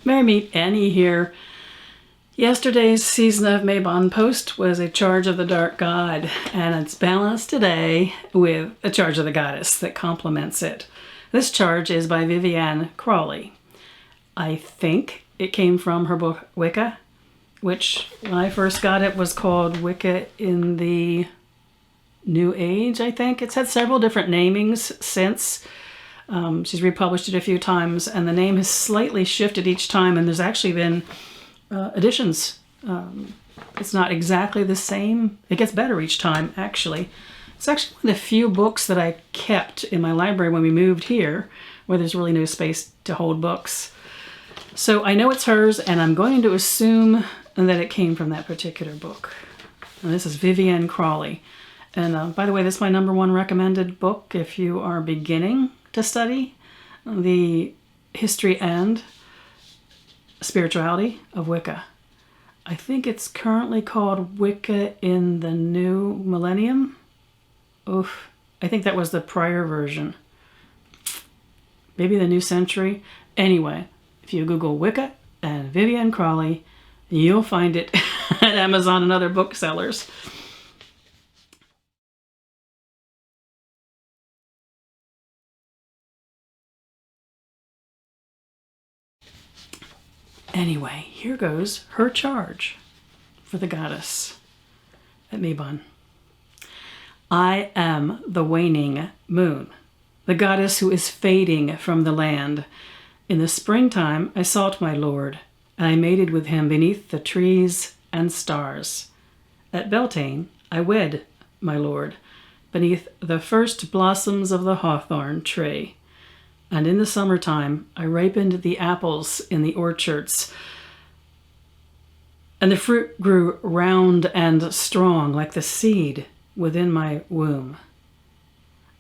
Merry Meet Annie here. Yesterday's season of Mabon post was a Charge of the Dark God, and it's balanced today with a Charge of the Goddess that complements it. This charge is by Vivienne Crowley. I think it came from her book Wicca, which when I first got it was called Wicca in the New Age, I think. It's had several different namings since. She's republished it a few times, and the name has slightly shifted each time, and there's actually been additions. It's not exactly the same. It gets better each time, actually. It's actually one of the few books that I kept in my library when we moved here, where there's really no space to hold books. So I know it's hers, and I'm going to assume that it came from that particular book. And this is Vivienne Crowley. And by the way, this is my #1 recommended book if you are beginning to study the history and spirituality of Wicca. I think it's currently called Wicca in the New Millennium. Oof, I think that was the prior version. Maybe the New Century. Anyway, if you Google Wicca and Vivienne Crowley, you'll find it at Amazon and other booksellers. Anyway, here goes her charge for the goddess at Mabon. I am the waning moon, the goddess who is fading from the land. In the springtime I sought my lord, and I mated with him beneath the trees and stars. At Beltane I wed my lord, beneath the first blossoms of the hawthorn tree. And in the summertime, I ripened the apples in the orchards, and the fruit grew round and strong like the seed within my womb.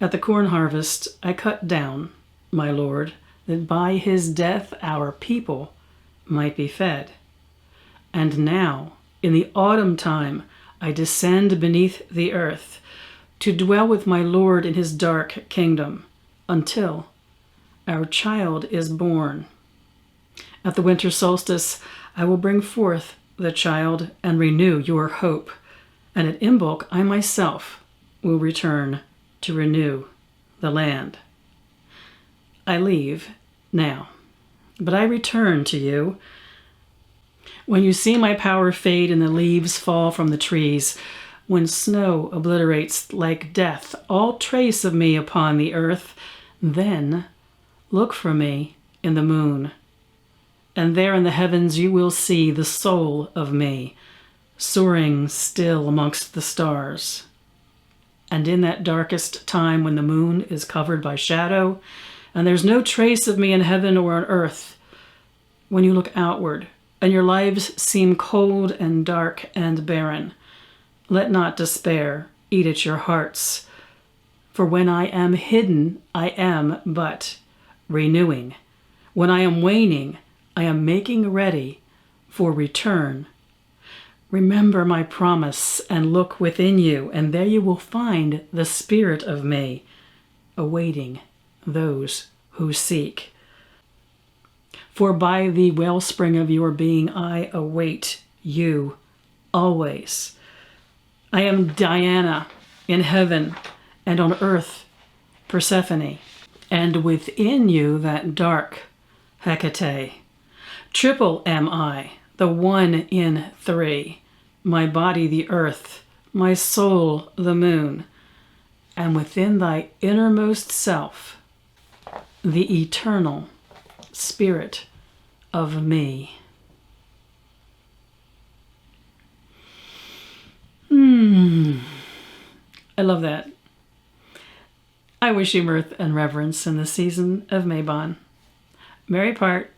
At the corn harvest, I cut down my lord, that by his death our people might be fed. And now, in the autumn time, I descend beneath the earth to dwell with my lord in his dark kingdom, until our child is born. At the winter solstice, I will bring forth the child and renew your hope. And at Imbolc, I myself will return to renew the land. I leave now, but I return to you. When you see my power fade and the leaves fall from the trees, when snow obliterates like death all trace of me upon the earth, then look for me in the moon, and there in the heavens you will see the soul of me, soaring still amongst the stars. And in that darkest time when the moon is covered by shadow, and there's no trace of me in heaven or on earth, when you look outward, and your lives seem cold and dark and barren, let not despair eat at your hearts. For when I am hidden, I am but renewing. When I am waning, I am making ready for return. Remember my promise and look within you, and there you will find the spirit of me, awaiting those who seek. For by the wellspring of your being I await you always. I am Diana in heaven, and on earth Persephone. And within you that dark Hecate. Triple am I, the one in three, my body the earth, my soul the moon, and within thy innermost self, the eternal spirit of me. I love that. I wish you mirth and reverence in the season of Mabon. Merry part.